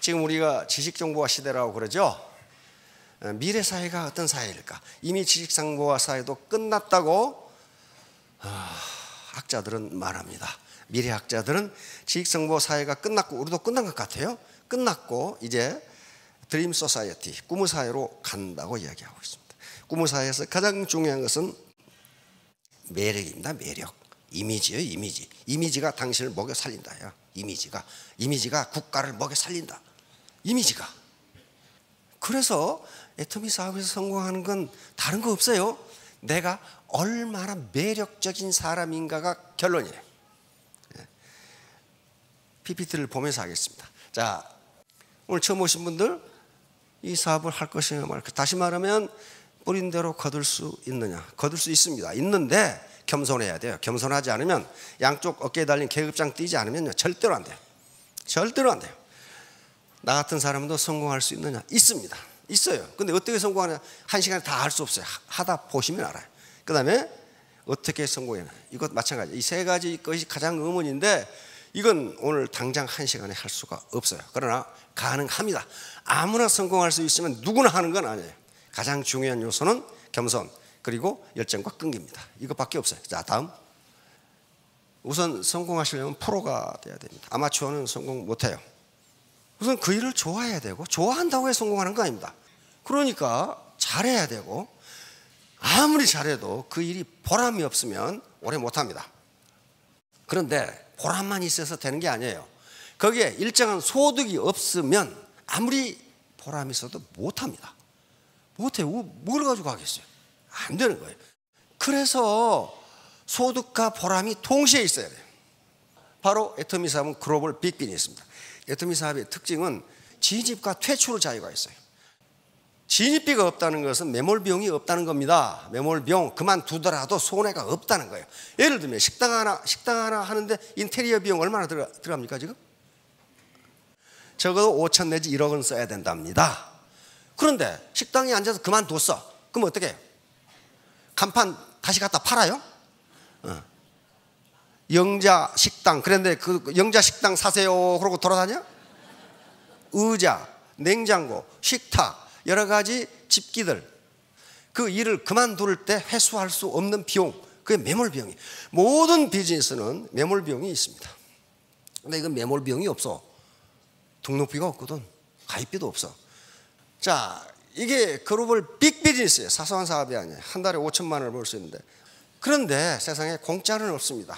지금 우리가 지식정보화 시대라고 그러죠. 미래 사회가 어떤 사회일까? 이미 지식정보화 사회도 끝났다고 학자들은 말합니다. 미래학자들은 지식정보 사회가 끝났고 우리도 끝난 것 같아요. 끝났고 이제 드림 소사이어티, 꿈의 사회로 간다고 이야기하고 있습니다. 꿈의 사회에서 가장 중요한 것은 매력입니다. 매력. 이미지예요. 이미지. 이미지가 당신을 먹여 살린다. 이미지가 국가를 먹여 살린다. 이미지가. 그래서 애터미 사업에서 성공하는 건 다른 거 없어요. 내가 얼마나 매력적인 사람인가가 결론이에요. PPT를 보면서 하겠습니다. 자, 오늘 처음 오신 분들 이 사업을 할 것이냐 말까. 다시 말하면 뿌린 대로 거둘 수 있느냐. 거둘 수 있습니다. 있는데 겸손해야 돼요. 겸손하지 않으면 양쪽 어깨에 달린 계급장 띄지 않으면 절대로 안 돼요. 절대로 안 돼요. 나 같은 사람도 성공할 수 있느냐? 있습니다. 있어요. 근데 어떻게 성공하냐? 한 시간에 다 할 수 없어요. 하다 보시면 알아요. 그 다음에 어떻게 성공했나? 이것 마찬가지. 이 세 가지 것이 가장 의문인데 이건 오늘 당장 한 시간에 할 수가 없어요. 그러나 가능합니다. 아무나 성공할 수 있으면 누구나 하는 건 아니에요. 가장 중요한 요소는 겸손 그리고 열정과 끈기입니다. 이것밖에 없어요. 자, 다음. 우선 성공하시려면 프로가 돼야 됩니다. 아마추어는 성공 못해요. 우선 그 일을 좋아해야 되고 좋아한다고 해서 성공하는 거 아닙니다. 그러니까 잘해야 되고 아무리 잘해도 그 일이 보람이 없으면 오래 못합니다. 그런데 보람만 있어서 되는 게 아니에요. 거기에 일정한 소득이 없으면 아무리 보람이 있어도 못합니다. 못해요. 뭘 가지고 하겠어요? 안 되는 거예요. 그래서 소득과 보람이 동시에 있어야 돼요. 바로 애터미 사업은 글로벌 빅빈이 있습니다. 애터미 사업의 특징은 진입과 퇴출 자유가 있어요. 진입비가 없다는 것은 매몰 비용이 없다는 겁니다. 매몰 비용 그만두더라도 손해가 없다는 거예요. 예를 들면 식당 하나 하는데 인테리어 비용 얼마나 들어갑니까 지금? 적어도 5천 내지 1억은 써야 된답니다. 그런데 식당에 앉아서 그만뒀어. 그럼 어떻게 해요? 간판 다시 갖다 팔아요? 영자 식당, 그런데 그 영자 식당 사세요 그러고 돌아다녀? 의자, 냉장고, 식탁, 여러 가지 집기들, 그 일을 그만둘 때 회수할 수 없는 비용, 그게 매몰 비용이. 모든 비즈니스는 매몰 비용이 있습니다. 근데 이건 매몰 비용이 없어. 등록비가 없거든. 가입비도 없어. 자, 이게 글로벌 빅 비즈니스예요. 사소한 사업이 아니에요. 한 달에 5천만 원을 벌 수 있는데. 그런데 세상에 공짜는 없습니다.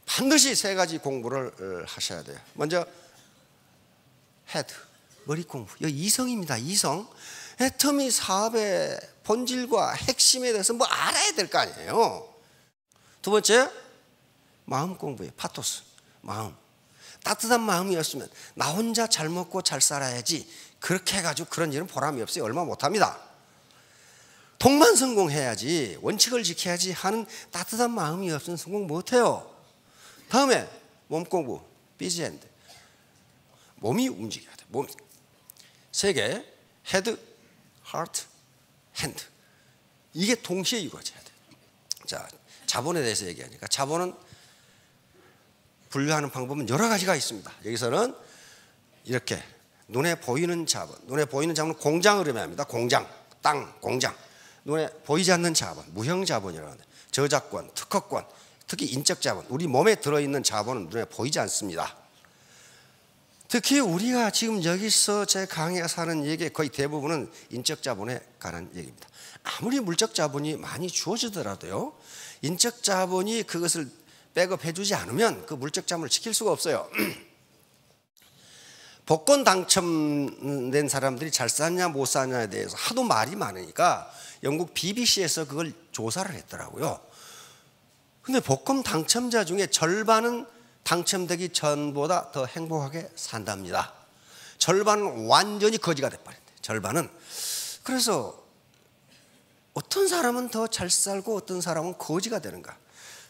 반드시 세 가지 공부를 하셔야 돼요. 먼저 헤드, 머리 공부. 여기 이성입니다. 이성. 애터미 사업의 본질과 핵심에 대해서 뭐 알아야 될 거 아니에요. 두 번째, 마음 공부예요. 파토스, 마음. 따뜻한 마음이었으면 나 혼자 잘 먹고 잘 살아야지. 그렇게 해가지고 그런 일은 보람이 없어요. 얼마 못합니다. 통만 성공해야지, 원칙을 지켜야지 하는 따뜻한 마음이 없으면 성공 못해요. 다음에 몸 공부, 비즈핸드. 몸이 움직여야 돼. 몸. 세 개, 헤드, 하트, 핸드. 이게 동시에 이루어져야 돼. 자, 자본에 대해서 얘기하니까 자본은 분류하는 방법은 여러 가지가 있습니다. 여기서는 이렇게 눈에 보이는 자본, 눈에 보이는 자본은 공장을 의미합니다. 공장, 땅, 공장. 눈에 보이지 않는 자본, 무형 자본이라고 하는데 저작권, 특허권, 특히 인적 자본, 우리 몸에 들어있는 자본은 눈에 보이지 않습니다. 특히 우리가 지금 여기서 제 강의에서 하는 얘기 거의 대부분은 인적 자본에 관한 얘기입니다. 아무리 물적 자본이 많이 주어지더라도요, 인적 자본이 그것을 백업해 주지 않으면 그 물적 자본을 지킬 수가 없어요. 복권 당첨된 사람들이 잘 사냐 못 사냐에 대해서 하도 말이 많으니까 영국 BBC에서 그걸 조사를 했더라고요. 근데 복권 당첨자 중에 절반은 당첨되기 전보다 더 행복하게 산답니다. 절반은 완전히 거지가 돼버린대. 절반은. 그래서 어떤 사람은 더 잘 살고 어떤 사람은 거지가 되는가.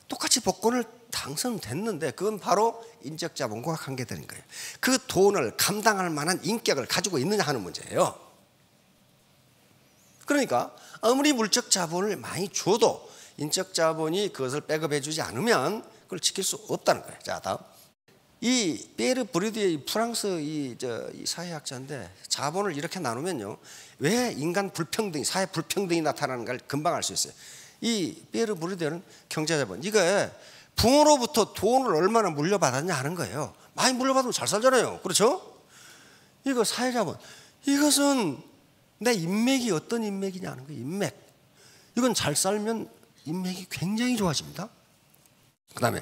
똑같이 복권을 당선됐는데 그건 바로 인적 자본과 관계되는 거예요. 그 돈을 감당할 만한 인격을 가지고 있느냐 하는 문제예요. 그러니까 아무리 물적 자본을 많이 줘도 인적 자본이 그것을 백업해 주지 않으면 그걸 지킬 수 없다는 거예요. 자, 다음. 이 피에르 브리디의 프랑스 이 사회학자인데 자본을 이렇게 나누면요, 왜 인간 불평등이, 사회 불평등이 나타나는가를 금방 알 수 있어요. 이 피에르 브리디는 경제자본, 이게 부모로부터 돈을 얼마나 물려받았냐 하는 거예요. 많이 물려받으면 잘 살잖아요. 그렇죠? 이거 사회자본, 이것은 내 인맥이 어떤 인맥이냐 하는 거예요. 인맥. 이건 잘 살면 인맥이 굉장히 좋아집니다. 그 다음에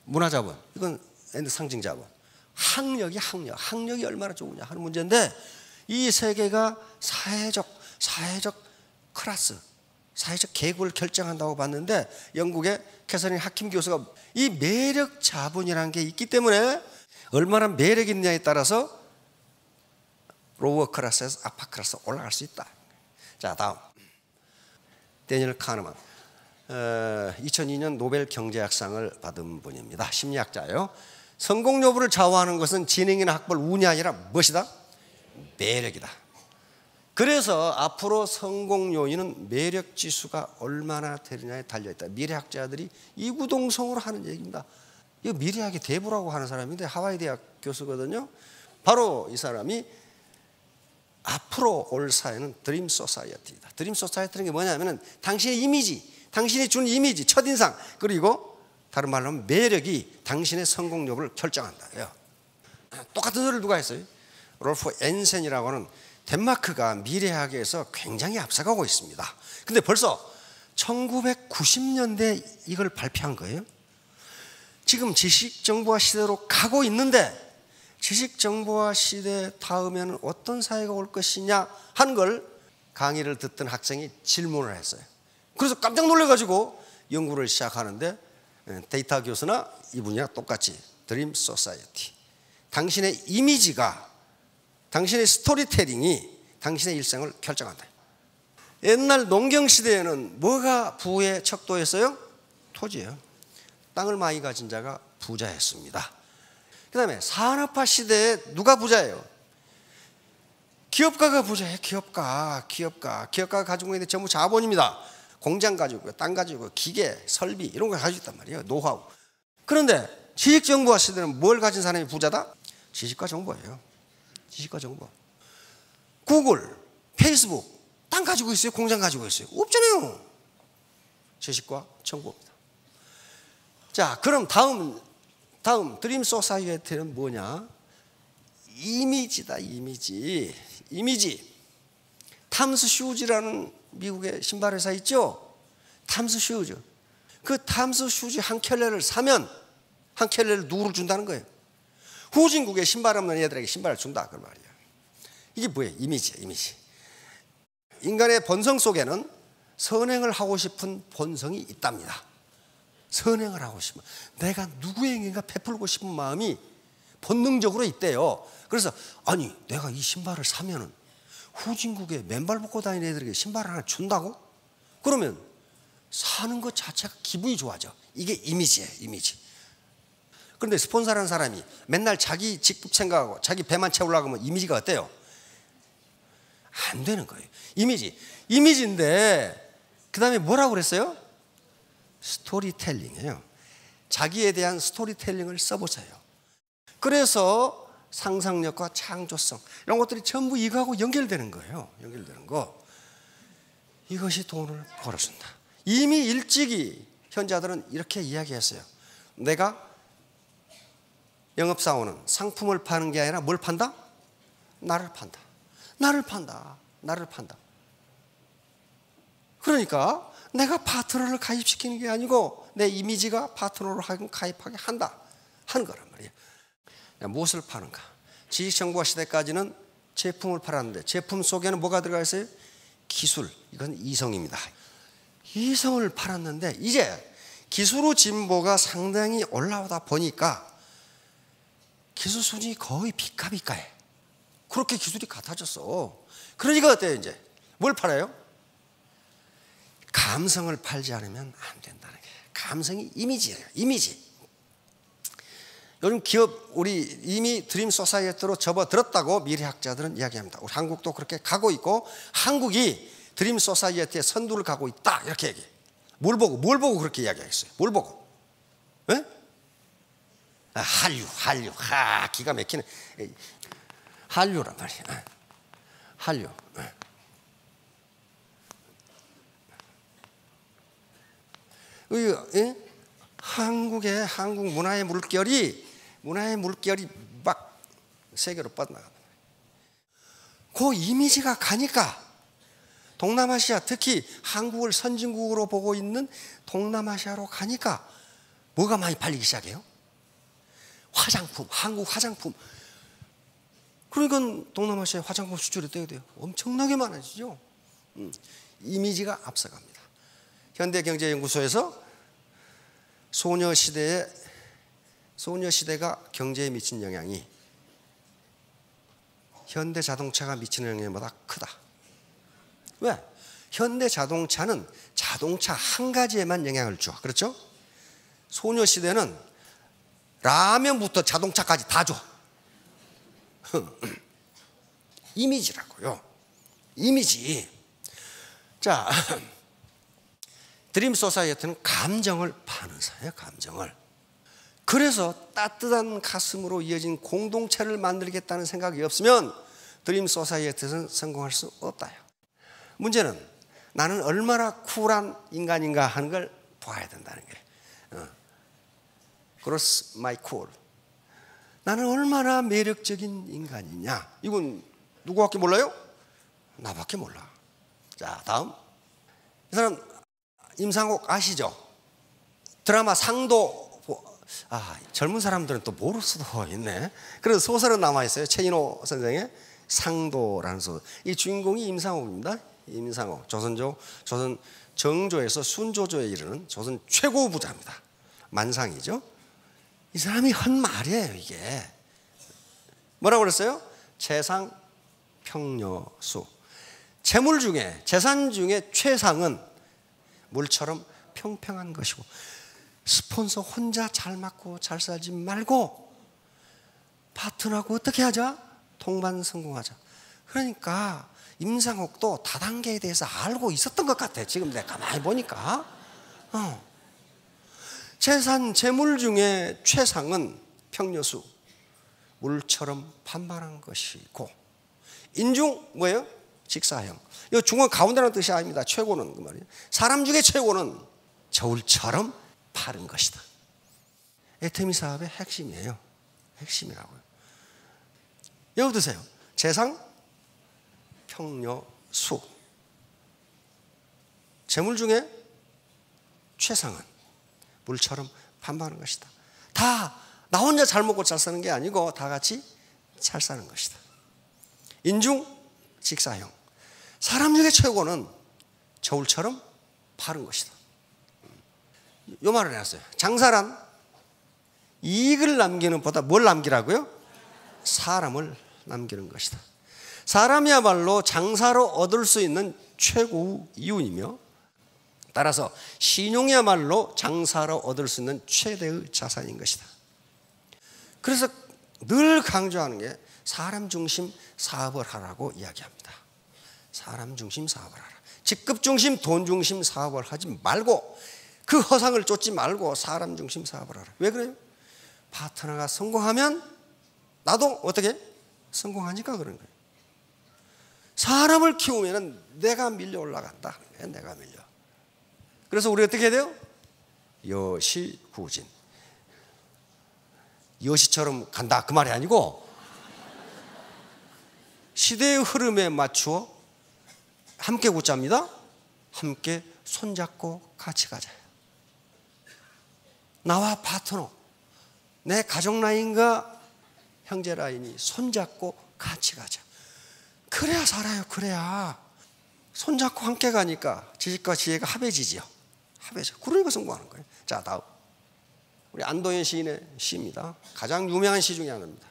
문화자본, 이건 상징자본. 학력이 얼마나 좋으냐 하는 문제인데, 이 세 개가 사회적 클래스, 사회적 계급을 결정한다고 봤는데, 영국의 캐서린 하킴 교수가 이 매력 자본이라는 게 있기 때문에 얼마나 매력 있느냐에 따라서 로워 클래스에서 아파 클래스 올라갈 수 있다. 자, 다음 데니얼 카너만, 2002년 노벨 경제학상을 받은 분입니다. 심리학자예요. 성공 여부를 좌우하는 것은 지능이나 학벌, 운이 아니라 무엇이다? 매력이다. 그래서 앞으로 성공 요인은 매력 지수가 얼마나 되느냐에 달려있다. 미래학자들이 이구동성으로 하는 얘기입니다. 이거 미래학의 대부라고 하는 사람인데 하와이 대학 교수거든요. 바로 이 사람이 앞으로 올 사회는 드림 소사이어티이다. 드림 소사이어티는 게 뭐냐면 당신의 이미지, 당신이 준 이미지, 첫인상, 그리고 다른 말로 하면 매력이 당신의 성공 여부를 결정한다. 똑같은 소리를 누가 했어요? 롤프 엔센이라고 하는 덴마크가 미래학에서 굉장히 앞서가고 있습니다. 근데 벌써 1990년대 이걸 발표한 거예요. 지금 지식정보화 시대로 가고 있는데, 지식정보화 시대 다음에는 어떤 사회가 올 것이냐 하는 걸 강의를 듣던 학생이 질문을 했어요. 그래서 깜짝 놀라가지고 연구를 시작하는데, 데이터 교수나 이분이랑 똑같이 드림 소사이어티, 당신의 이미지가, 당신의 스토리텔링이 당신의 일생을 결정한다. 옛날 농경시대에는 뭐가 부의 척도였어요? 토지예요. 땅을 많이 가진 자가 부자였습니다. 그 다음에 산업화 시대에 누가 부자예요? 기업가가 부자예요. 기업가가 가지고 있는 게 전부 자본입니다. 공장 가지고 있고, 땅 가지고 있고, 기계, 설비 이런 걸 가지고 있단 말이에요. 노하우. 그런데 지식정보화 시대는 뭘 가진 사람이 부자다? 지식과 정보예요. 지식과 정보. 구글, 페이스북 땅 가지고 있어요? 공장 가지고 있어요? 없잖아요. 지식과 정보입니다. 자, 그럼 다음 드림 소사이어티는 뭐냐? 이미지다. 이미지. 탐스 슈즈라는 미국의 신발 회사 있죠? 탐스 슈즈. 그 탐스 슈즈 한 켤레를 사면 한 켤레를 누구를 준다는 거예요? 후진국에 신발 없는 애들에게 신발을 준다, 그 말이에요. 이게 뭐예요? 이미지예요, 이미지. 인간의 본성 속에는 선행을 하고 싶은 본성이 있답니다. 선행을 하고 싶은, 내가 누구에게인가 베풀고 싶은 마음이 본능적으로 있대요. 그래서 아니, 내가 이 신발을 사면은 후진국에 맨발 벗고 다니는 애들에게 신발을 하나 준다고? 그러면 사는 것 자체가 기분이 좋아져. 이게 이미지예요, 이미지. 그런데 스폰서라는 사람이 맨날 자기 직급 생각하고 자기 배만 채우려고 하면 이미지가 어때요? 안 되는 거예요. 이미지인데 그 다음에 뭐라고 그랬어요? 스토리텔링이에요. 자기에 대한 스토리텔링을 써보세요. 그래서 상상력과 창조성 이런 것들이 전부 이거하고 연결되는 거예요. 연결되는 거. 이것이 돈을 벌어준다. 이미 일찍이 현자들은 이렇게 이야기했어요. 내가 영업사원은 상품을 파는 게 아니라 뭘 판다? 나를 판다. 나를 판다. 그러니까 내가 파트너를 가입시키는 게 아니고 내 이미지가 파트너를 가입하게 한다 하는 거란 말이에요. 무엇을 파는가? 지식정보화 시대까지는 제품을 팔았는데 제품 속에는 뭐가 들어가 있어요? 기술, 이건 이성입니다. 이성을 팔았는데 이제 기술의 진보가 상당히 올라오다 보니까 기술 수준이 거의 비카비카해. 그렇게 기술이 같아졌어. 그러니까 어때요? 이제 뭘 팔아요? 감성을 팔지 않으면 안 된다는 게. 감성이 이미지예요. 이미지. 요즘 기업 우리 이미 드림 소사이어티로 접어들었다고 미래학자들은 이야기합니다. 우리 한국도 그렇게 가고 있고 한국이 드림 소사이어티의 선두를 가고 있다 이렇게 얘기해요. 뭘 보고 그렇게 이야기하겠어요? 뭘 보고? 에? 한류, 기가 막히네. 한류란 말이야. 한류. 한국 문화의 물결이 막 세계로 뻗나가. 그 이미지가 가니까 동남아시아, 특히 한국을 선진국으로 보고 있는 동남아시아로 가니까 뭐가 많이 팔리기 시작해요? 화장품, 한국 화장품. 그러니까 동남아시아에 화장품 수출이 어떻게 돼요? 엄청나게 많아지죠. 이미지가 앞서갑니다. 현대경제연구소에서 소녀시대가 경제에 미친 영향이 현대자동차가 미치는 영향보다 크다. 왜? 현대자동차는 자동차 한 가지에만 영향을 줘. 그렇죠? 소녀시대는 라면부터 자동차까지 다 줘. 이미지라고요. 이미지. 자, 드림 소사이어티는 감정을 파는 사회예요. 감정을. 그래서 따뜻한 가슴으로 이어진 공동체를 만들겠다는 생각이 없으면 드림 소사이어티에서는 성공할 수 없다요. 문제는 나는 얼마나 쿨한 인간인가 하는 걸 봐야 된다는 거예요. Cross my cool. 나는 얼마나 매력적인 인간이냐. 이건 누구밖에 몰라요? 나밖에 몰라. 자, 다음. 이 사람 임상옥 아시죠? 드라마 상도. 젊은 사람들은 또 모를 수도 있네. 그래서 소설은 남아있어요. 최인호 선생의 상도라는 소설. 이 주인공이 임상옥입니다. 임상옥. 조선 정조에서 순조조에 이르는 조선 최고 부자입니다. 만상이죠. 이 사람이 한 말이에요. 이게 뭐라고 그랬어요? 재상 평려수. 재산 중에 최상은 물처럼 평평한 것이고, 스폰서 혼자 잘 맞고 잘 살지 말고 파트너하고 어떻게 하자? 동반 성공하자. 그러니까 임상옥도 다단계에 대해서 알고 있었던 것 같아. 지금 내가 가만히 보니까. 재물 중에 최상은 평려수, 물처럼 반반한 것이고, 인중 뭐예요? 직사형. 이 중간 가운데라는 뜻이 아닙니다. 최고는 그 말이에요. 사람 중에 최고는 저울처럼 바른 것이다. 애터미 사업의 핵심이에요. 핵심이라고요. 여기 드세요. 재상 평려수. 재물 중에 최상은 물처럼 반반하는 것이다. 다 나 혼자 잘 먹고 잘 사는 게 아니고 다 같이 잘 사는 것이다. 인중 직사형. 사람 중에 최고는 저울처럼 바른 것이다. 요 말을 해놨어요. 장사란 이익을 남기는 보다 뭘 남기라고요? 사람을 남기는 것이다. 사람이야말로 장사로 얻을 수 있는 최고의 이윤이며, 따라서 신용이야말로 장사로 얻을 수 있는 최대의 자산인 것이다. 그래서 늘 강조하는 게 사람 중심 사업을 하라고 이야기합니다. 사람 중심 사업을 하라. 직급 중심, 돈 중심 사업을 하지 말고, 그 허상을 쫓지 말고 사람 중심 사업을 하라. 왜 그래요? 파트너가 성공하면 나도 어떻게 성공하니까 그런 거예요. 사람을 키우면 내가 밀려 올라간다. 내가 밀려. 그래서 우리 어떻게 해야 돼요? 여시구진. 여시처럼 간다 그 말이 아니고, 시대의 흐름에 맞추어 함께 굳잡니다. 함께 손잡고 같이 가자. 나와 파트너, 내 가족 라인과 형제 라인이 손잡고 같이 가자. 그래야 살아요. 그래야 손잡고 함께 가니까 지식과 지혜가 합해지지요. 합해져. 그러니까 성공하는 거예요. 자, 다음. 우리 안도현 시인의 시입니다. 가장 유명한 시 중에 하나입니다.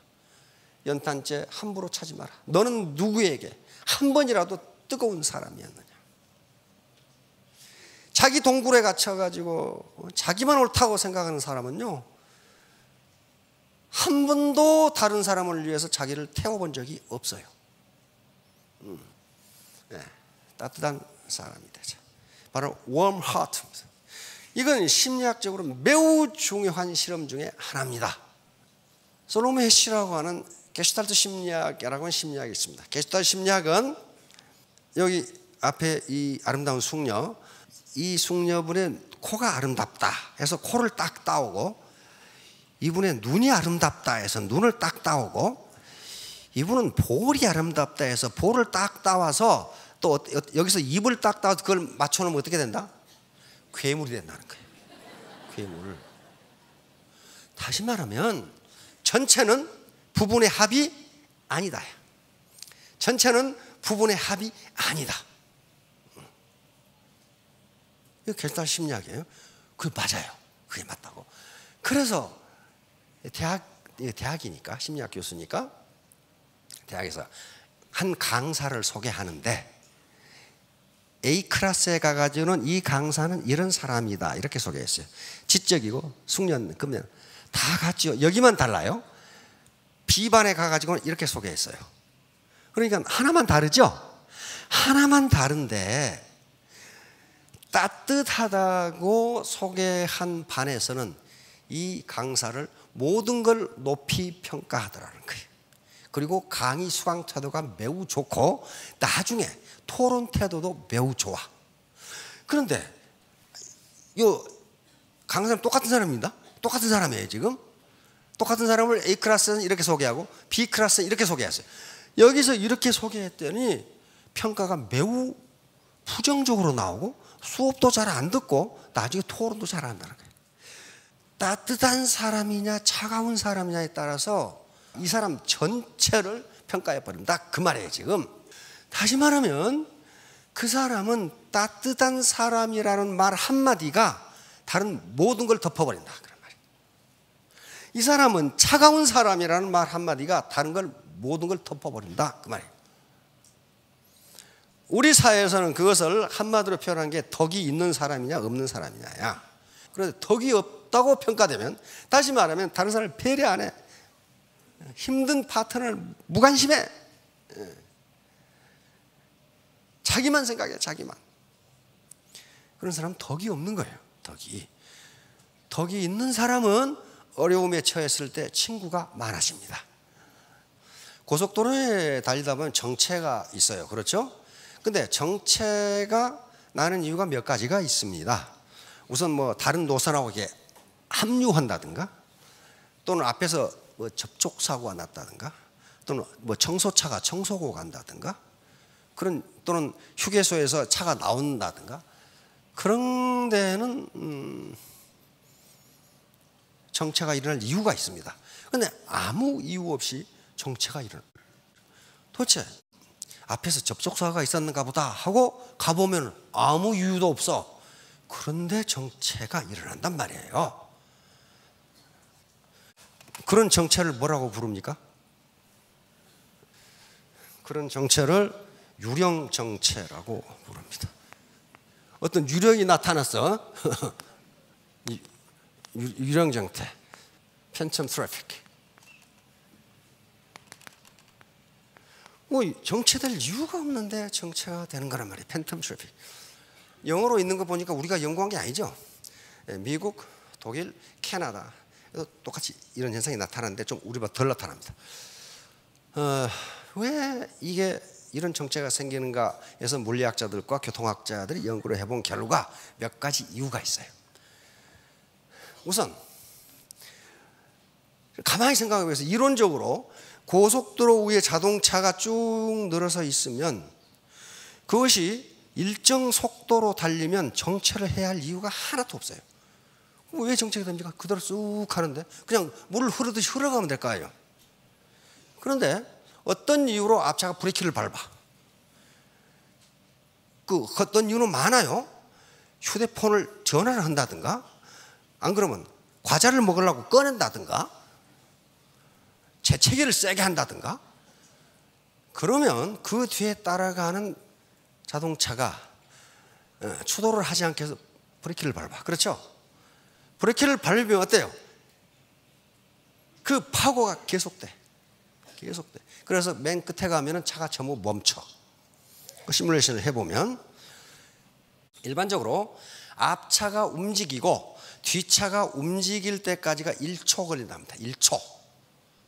연탄재 함부로 차지 마라. 너는 누구에게 한 번이라도 뜨거운 사람이었느냐. 자기 동굴에 갇혀가지고 자기만 옳다고 생각하는 사람은요, 한 번도 다른 사람을 위해서 자기를 태워본 적이 없어요. 네, 따뜻한 사람이 되죠. 바로 warm heart. 이건 심리학적으로 매우 중요한 실험 중에 하나입니다. 솔로몬 해시라고 하는 게슈탈트 심리학이라고 하는 심리학이 있습니다. 게슈탈트 심리학은 여기 앞에 이 아름다운 숙녀, 이 숙녀분의 코가 아름답다 해서 코를 딱 따오고, 이분의 눈이 아름답다 해서 눈을 딱 따오고, 이분은 볼이 아름답다 해서 볼을 딱 따와서 또 여기서 입을 딱 따와서 그걸 맞춰놓으면 어떻게 된다? 괴물이 된다는 거예요. 괴물. 다시 말하면 전체는 부분의 합이 아니다. 전체는 부분의 합이 아니다. 이거 게슈탈트 심리학이에요. 그게 맞아요. 그게 맞다고. 그래서 대학이니까, 심리학 교수니까 대학에서 한 강사를 소개하는데, A 클래스에 가가지고는 이 강사는 이런 사람이다 이렇게 소개했어요. 지적이고 숙련, 그러면 다 같죠. 여기만 달라요. B반에 가가지고는 이렇게 소개했어요. 그러니까 하나만 다르죠. 하나만 다른데 따뜻하다고 소개한 반에서는 이 강사를 모든 걸 높이 평가하더라는 거예요. 그리고 강의 수강 태도가 매우 좋고 나중에 토론 태도도 매우 좋아. 그런데 이 강사는 똑같은 사람입니다. 똑같은 사람이에요. 지금 똑같은 사람을 A 클래스는 이렇게 소개하고 B 클래스는 이렇게 소개했어요. 여기서 이렇게 소개했더니 평가가 매우 부정적으로 나오고 수업도 잘 안 듣고 나중에 토론도 잘 안 한다는 거예요. 따뜻한 사람이냐 차가운 사람이냐에 따라서 이 사람 전체를 평가해 버린다 그 말이에요. 지금 다시 말하면 그 사람은 따뜻한 사람이라는 말 한마디가 다른 모든 걸 덮어버린다 그런 말이에요. 이 사람은 차가운 사람이라는 말 한마디가 다른 걸 모든 걸 덮어버린다 그 말이에요. 우리 사회에서는 그것을 한마디로 표현한 게 덕이 있는 사람이냐 없는 사람이냐야. 그런데 덕이 없다고 평가되면, 다시 말하면 다른 사람을 배려 안 해. 힘든 파트너를 무관심해. 자기만 생각해. 자기만. 그런 사람은 덕이 없는 거예요. 덕이 있는 사람은 어려움에 처했을 때 친구가 많아집니다. 고속도로에 달리다 보면 정체가 있어요. 그렇죠? 근데 정체가 나는 이유가 몇 가지가 있습니다. 우선 뭐 다른 노선하고 이렇게 합류한다든가, 또는 앞에서 뭐 접촉사고가 났다든가, 또는 뭐 청소차가 청소고 간다든가, 그런, 또는 휴게소에서 차가 나온다든가, 그런 데는 정체가 일어날 이유가 있습니다. 그런데 아무 이유 없이 정체가 일어나. 도대체 앞에서 접촉사고가 있었는가 보다 하고 가보면 아무 이유도 없어. 그런데 정체가 일어난단 말이에요. 그런 정체를 뭐라고 부릅니까? 그런 정체를 유령정체라고 부릅니다. 어떤 유령이 나타났어. 유령정체, 팬텀 트래픽. 뭐 정체될 이유가 없는데 정체가 되는 거란 말이에요. 팬텀 트래픽. 영어로 있는 거 보니까 우리가 연구한 게 아니죠. 미국, 독일, 캐나다 똑같이 이런 현상이 나타나는데 좀 우리보다 덜 나타납니다. 왜 이게 이런 정체가 생기는가 해서 물리학자들과 교통학자들이 연구를 해본 결과 몇 가지 이유가 있어요. 우선 가만히 생각해 보세요. 이론적으로 고속도로 위에 자동차가 쭉 늘어서 있으면 그것이 일정 속도로 달리면 정체를 해야 할 이유가 하나도 없어요. 왜 정체가 됩니까? 그대로 쑥 가는데 그냥 물을 흐르듯이 흘러가면 될 거 아니에요. 그런데 어떤 이유로 앞차가 브레이크를 밟아? 그 어떤 이유는 많아요. 휴대폰을 전화를 한다든가, 안 그러면 과자를 먹으려고 꺼낸다든가, 재채기를 세게 한다든가. 그러면 그 뒤에 따라가는 자동차가 추돌을 하지 않게 해서 브레이크를 밟아. 그렇죠? 브레이크를 밟으면 어때요? 그 파고가 계속돼. 그래서 맨 끝에 가면은 차가 전부 멈춰. 그 시뮬레이션을 해보면 일반적으로 앞차가 움직이고 뒷차가 움직일 때까지가 1초 걸린답니다. 1초.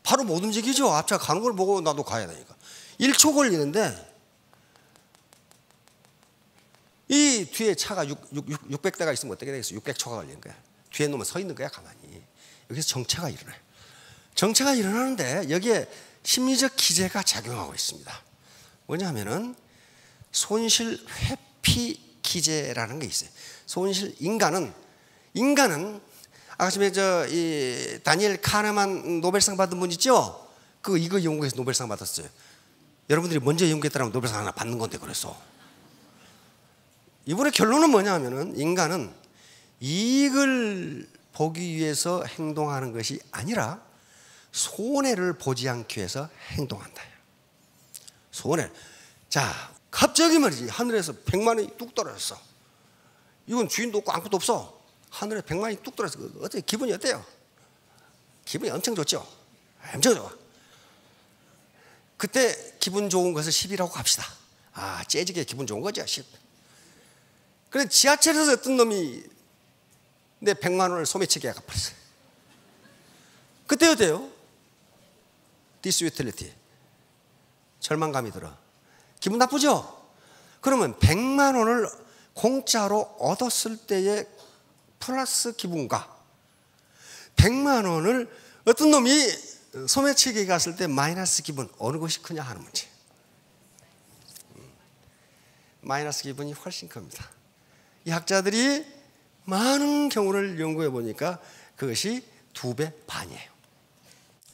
바로 못 움직이죠. 앞차 가는 걸 보고 나도 가야 되니까. 1초 걸리는데 이 뒤에 차가 600대가 있으면 어떻게 되겠어? 600초가 걸리는 거야. 뒤에 놈은 서 있는 거야, 가만히. 여기서 정체가 일어나요. 정체가 일어나는데 여기에 심리적 기제가 작용하고 있습니다. 뭐냐면은 손실 회피 기제라는 게 있어요. 손실 인간은 아까 전에 이 다니엘 카네만 노벨상 받은 분 있죠? 이거 연구해서 노벨상 받았어요. 여러분들이 먼저 연구했다면 노벨상 하나 받는 건데 그래서. 이번에 결론은 뭐냐면은 인간은 이익을 보기 위해서 행동하는 것이 아니라 손해를 보지 않기 위해서 행동한다. 손해. 자, 갑자기 말이지 하늘에서 100만 원이 뚝 떨어졌어. 이건 주인도 없고 아무것도 없어. 하늘에 100만 원이 뚝 떨어졌어. 어때? 기분이 어때요? 기분이 엄청 좋죠? 엄청 좋아. 그때 기분 좋은 것을 10이라고 합시다. 재즈게 기분 좋은 거죠, 10. 그런데 지하철에서 어떤 놈이 내 100만 원을 소매치기에 갚았어요. 그때 어때요? 디스유틸리티. 절망감이 들어. 기분 나쁘죠? 그러면 100만 원을 공짜로 얻었을 때의 플러스 기분과 100만 원을 어떤 놈이 소매치기에 갔을 때 마이너스 기분, 어느 것이 크냐 하는 문제. 마이너스 기분이 훨씬 큽니다. 이 학자들이 많은 경우를 연구해 보니까 그것이 2배 반이에요.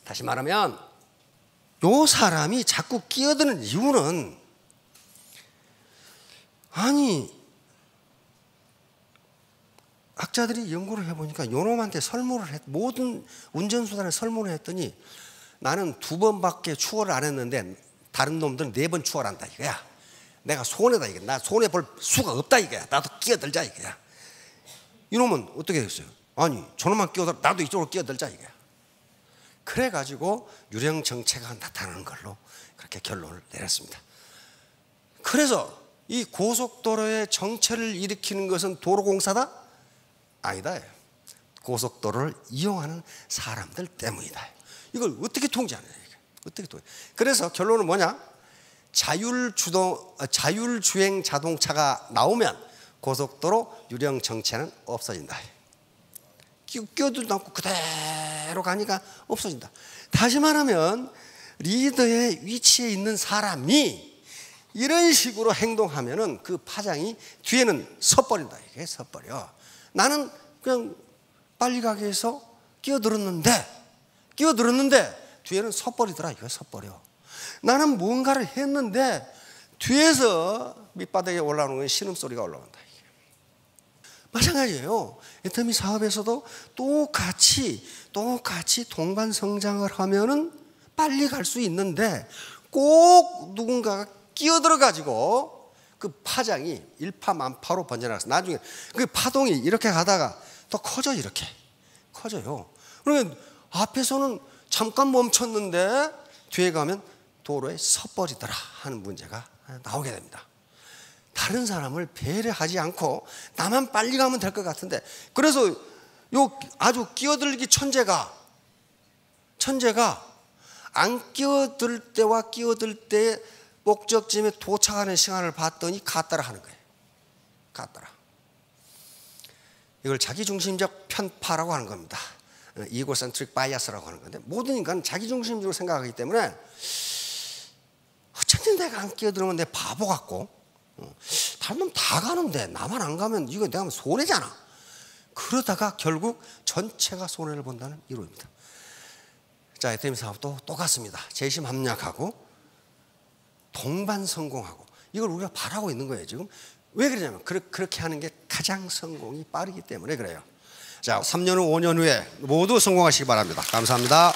다시 말하면 요 사람이 자꾸 끼어드는 이유는 학자들이 연구를 해보니까 요놈한테 모든 운전수단에 설문을 했더니 나는 2번밖에 추월을 안 했는데 다른 놈들은 4번 추월한다 이거야. 내가 손해다 이게. 나 손해 볼 수가 없다 이거야. 나도 끼어들자 이거야. 이놈은 어떻게 됐어요? 저놈만 끼어들어 나도 이쪽으로 끼어들자 이거야. 그래가지고 유령 정체가 나타나는 걸로 그렇게 결론을 내렸습니다. 그래서 이 고속도로의 정체를 일으키는 것은 도로공사다? 아니다. 고속도로를 이용하는 사람들 때문이다. 이걸 어떻게 통제하느냐. 그래서 결론은 뭐냐? 자율주행 자동차가 나오면 고속도로 유령 정체는 없어진다. 끼어들도 않고 그대로 가니까 없어진다. 다시 말하면 리더의 위치에 있는 사람이 이런 식으로 행동하면은 그 파장이 뒤에는 섰버린다. 이게 섰버려. 나는 그냥 빨리 가게 해서 끼어들었는데 뒤에는 섰버리더라. 이거 섰버려. 나는 뭔가를 했는데 뒤에서 밑바닥에 올라오는 건 신음소리가 올라온다. 마찬가지예요. 애터미 사업에서도 똑같이 동반 성장을 하면은 빨리 갈 수 있는데 꼭 누군가가 끼어들어 가지고 그 파장이 일파만파로 번져나가서 나중에 그 파동이 이렇게 가다가 더 커져. 이렇게 커져요. 그러면 앞에서는 잠깐 멈췄는데 뒤에 가면 도로에 섰버리더라 하는 문제가 나오게 됩니다. 다른 사람을 배려하지 않고 나만 빨리 가면 될 것 같은데, 그래서 요 아주 끼어들기 천재가 안 끼어들 때와 끼어들 때 목적지에 도착하는 시간을 봤더니 같더라 하는 거예요. 같더라. 이걸 자기중심적 편파라고 하는 겁니다. 이고센트릭 바이어스라고 하는 건데, 모든 인간은 자기중심적으로 생각하기 때문에 어쩐지 내가 안 끼어들면 내 바보 같고, 다른 놈 다 가는데 나만 안 가면 이거 내가 하면 손해잖아. 그러다가 결국 전체가 손해를 본다는 이론입니다. 자, 애터미 사업도 똑같습니다. 재심 합리학하고 동반 성공하고 이걸 우리가 바라고 있는 거예요. 지금 왜 그러냐면 그렇게 하는 게 가장 성공이 빠르기 때문에 그래요. 자, 3년 후 5년 후에 모두 성공하시기 바랍니다. 감사합니다.